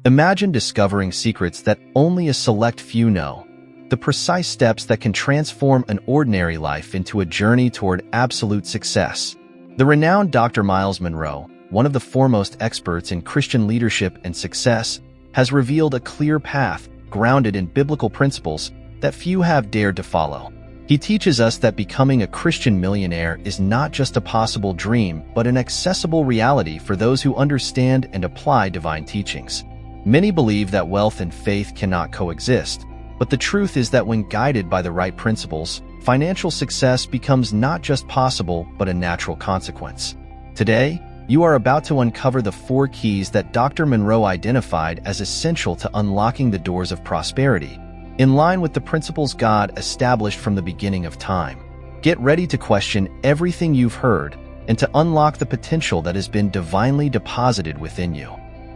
Imagine discovering secrets that only a select few know, the precise steps that can transform an ordinary life into a journey toward absolute success. The renowned Dr. Myles Munroe, one of the foremost experts in Christian leadership and success, has revealed a clear path grounded in biblical principles that few have dared to follow. He teaches us that becoming a Christian millionaire is not just a possible dream, but an accessible reality for those who understand and apply divine teachings. Many believe that wealth and faith cannot coexist, but the truth is that when guided by the right principles, financial success becomes not just possible, but a natural consequence. Today, you are about to uncover the 4 keys that Dr. Munroe identified as essential to unlocking the doors of prosperity, in line with the principles God established from the beginning of time. Get ready to question everything you've heard and to unlock the potential that has been divinely deposited within you.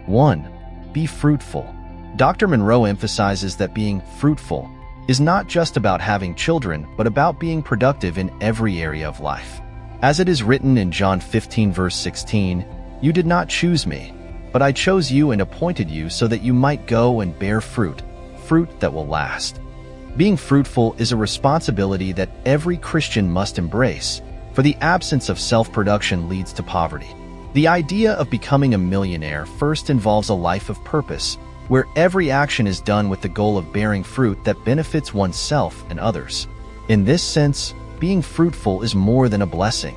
1. Be fruitful. Dr. Munroe emphasizes that being fruitful is not just about having children, but about being productive in every area of life. As it is written in John 15 verse 16, "You did not choose me, but I chose you and appointed you so that you might go and bear fruit, fruit that will last." Being fruitful is a responsibility that every Christian must embrace, for the absence of self-production leads to poverty. The idea of becoming a millionaire first involves a life of purpose, where every action is done with the goal of bearing fruit that benefits oneself and others. In this sense, being fruitful is more than a blessing.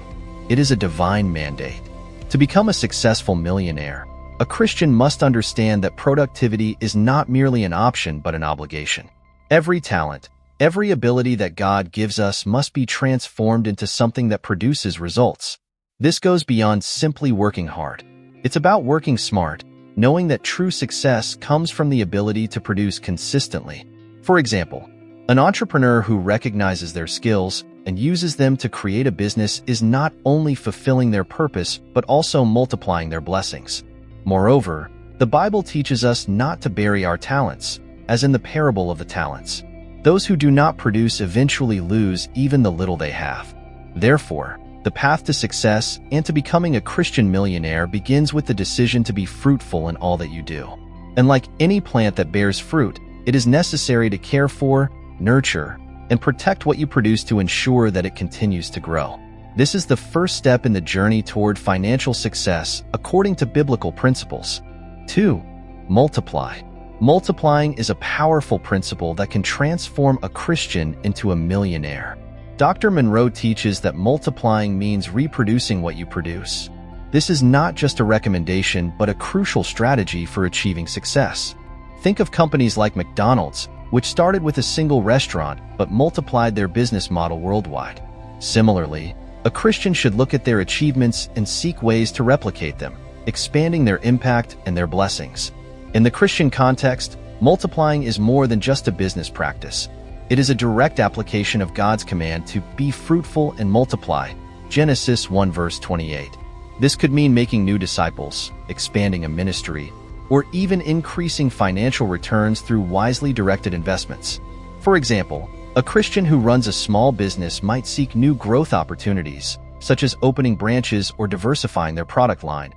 It is a divine mandate. To become a successful millionaire, a Christian must understand that productivity is not merely an option but an obligation. Every talent, every ability that God gives us must be transformed into something that produces results. This goes beyond simply working hard. It's about working smart, knowing that true success comes from the ability to produce consistently. For example, an entrepreneur who recognizes their skills and uses them to create a business is not only fulfilling their purpose, but also multiplying their blessings. Moreover, the Bible teaches us not to bury our talents, as in the parable of the talents. Those who do not produce eventually lose even the little they have. Therefore, the path to success and to becoming a Christian millionaire begins with the decision to be fruitful in all that you do. And like any plant that bears fruit, it is necessary to care for, nurture, and protect what you produce to ensure that it continues to grow. This is the first step in the journey toward financial success according to biblical principles. 2. Multiply. Multiplying is a powerful principle that can transform a Christian into a millionaire. Dr. Munroe teaches that multiplying means reproducing what you produce. This is not just a recommendation, but a crucial strategy for achieving success. Think of companies like McDonald's, which started with a single restaurant but multiplied their business model worldwide. Similarly, a Christian should look at their achievements and seek ways to replicate them, expanding their impact and their blessings. In the Christian context, multiplying is more than just a business practice. It is a direct application of God's command to be fruitful and multiply, Genesis 1 verse 28. This could mean making new disciples, expanding a ministry, or even increasing financial returns through wisely directed investments. For example, a Christian who runs a small business might seek new growth opportunities, such as opening branches or diversifying their product line,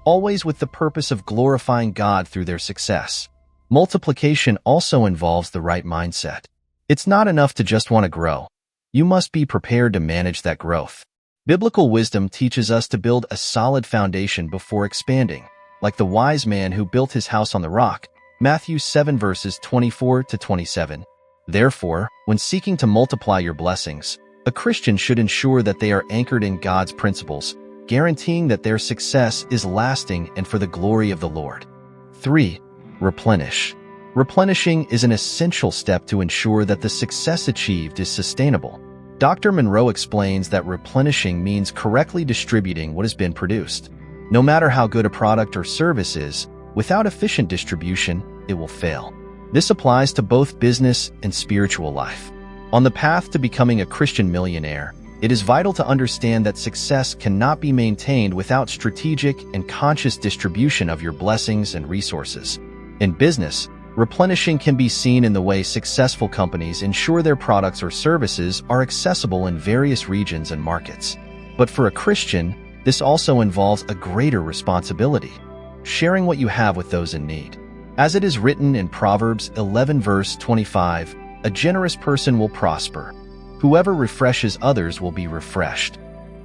always with the purpose of glorifying God through their success. Multiplication also involves the right mindset. It's not enough to just want to grow. You must be prepared to manage that growth. Biblical wisdom teaches us to build a solid foundation before expanding, like the wise man who built his house on the rock, Matthew 7 verses 24 to 27. Therefore, when seeking to multiply your blessings, a Christian should ensure that they are anchored in God's principles, guaranteeing that their success is lasting and for the glory of the Lord. 3. Replenish. Replenishing is an essential step to ensure that the success achieved is sustainable. Dr. Munroe explains that replenishing means correctly distributing what has been produced. No matter how good a product or service is, without efficient distribution, it will fail. This applies to both business and spiritual life. On the path to becoming a Christian millionaire, it is vital to understand that success cannot be maintained without strategic and conscious distribution of your blessings and resources. In business, replenishing can be seen in the way successful companies ensure their products or services are accessible in various regions and markets. But for a Christian, this also involves a greater responsibility, sharing what you have with those in need. As it is written in Proverbs 11 verse 25, a generous person will prosper. Whoever refreshes others will be refreshed.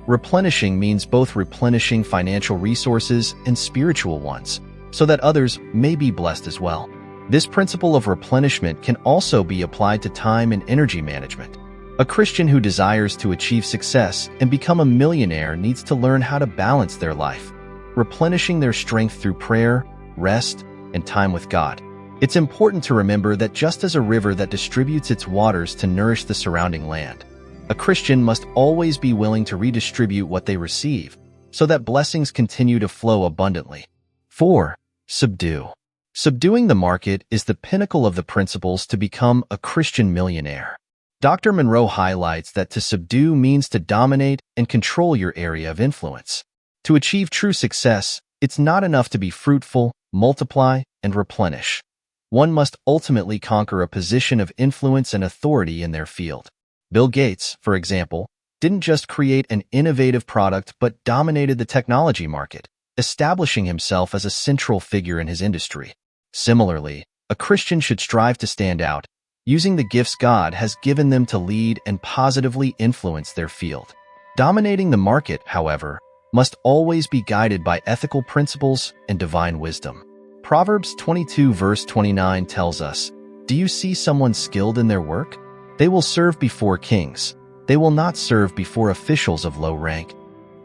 Replenishing means both replenishing financial resources and spiritual ones, so that others may be blessed as well. This principle of replenishment can also be applied to time and energy management. A Christian who desires to achieve success and become a millionaire needs to learn how to balance their life, replenishing their strength through prayer, rest, and time with God. It's important to remember that just as a river that distributes its waters to nourish the surrounding land, a Christian must always be willing to redistribute what they receive, so that blessings continue to flow abundantly. 4. Subdue. Subduing the market is the pinnacle of the principles to become a Christian millionaire. Dr. Munroe highlights that to subdue means to dominate and control your area of influence. To achieve true success, it's not enough to be fruitful, multiply, and replenish. One must ultimately conquer a position of influence and authority in their field. Bill Gates, for example, didn't just create an innovative product but dominated the technology market, establishing himself as a central figure in his industry. Similarly, a Christian should strive to stand out, using the gifts God has given them to lead and positively influence their field. Dominating the market, however, must always be guided by ethical principles and divine wisdom. Proverbs 22 verse 29 tells us, "Do you see someone skilled in their work? They will serve before kings. They will not serve before officials of low rank."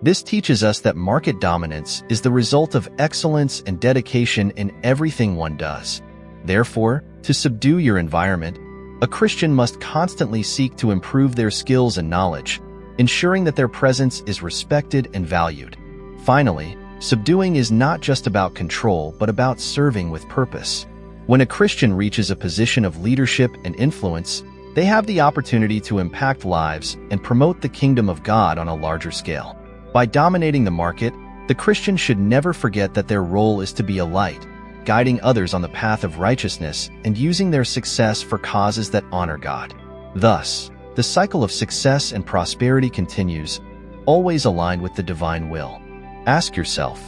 This teaches us that market dominance is the result of excellence and dedication in everything one does. Therefore, to subdue your environment, a Christian must constantly seek to improve their skills and knowledge, ensuring that their presence is respected and valued. Finally, subduing is not just about control, but about serving with purpose. When a Christian reaches a position of leadership and influence, they have the opportunity to impact lives and promote the kingdom of God on a larger scale. By dominating the market, the Christian should never forget that their role is to be a light, guiding others on the path of righteousness and using their success for causes that honor God. Thus, the cycle of success and prosperity continues, always aligned with the divine will. Ask yourself,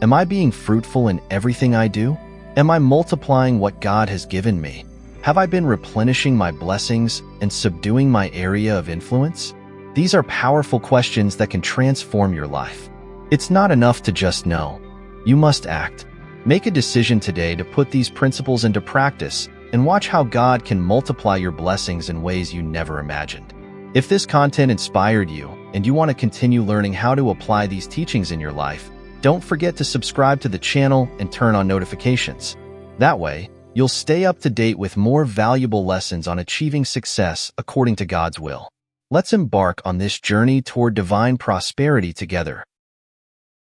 am I being fruitful in everything I do? Am I multiplying what God has given me? Have I been replenishing my blessings and subduing my area of influence? These are powerful questions that can transform your life. It's not enough to just know. You must act. Make a decision today to put these principles into practice and watch how God can multiply your blessings in ways you never imagined. If this content inspired you and you want to continue learning how to apply these teachings in your life, don't forget to subscribe to the channel and turn on notifications. That way, you'll stay up to date with more valuable lessons on achieving success according to God's will. Let's embark on this journey toward divine prosperity together.